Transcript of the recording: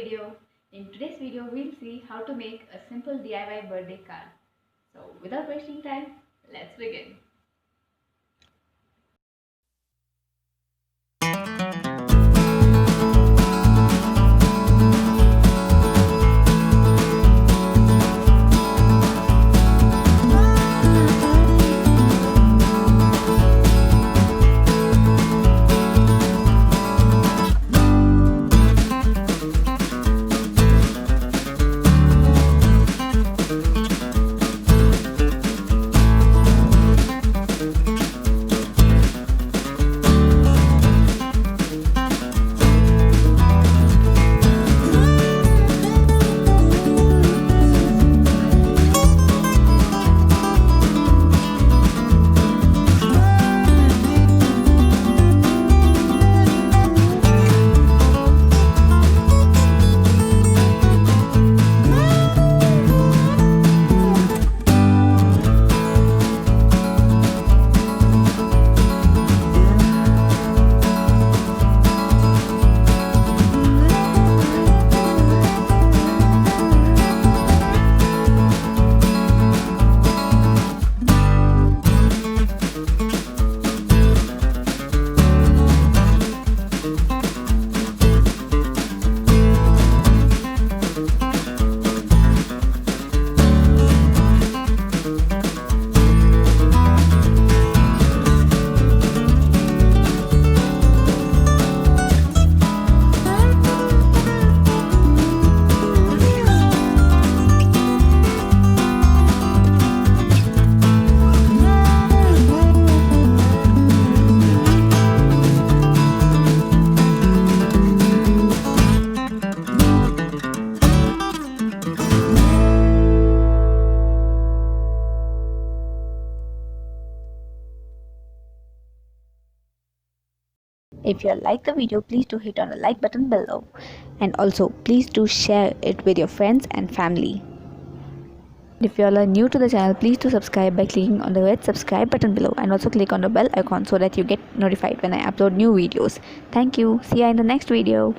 video. In today's video, we'll see how to make a simple DIY birthday card. So without wasting time, let's begin. If you like the video, please do hit on the like button below, and also please do share it with your friends and family. If you all are new to the channel, please do subscribe by clicking on the red subscribe button below, and also click on the bell icon so that you get notified when I upload new videos. Thank you. See you in the next video.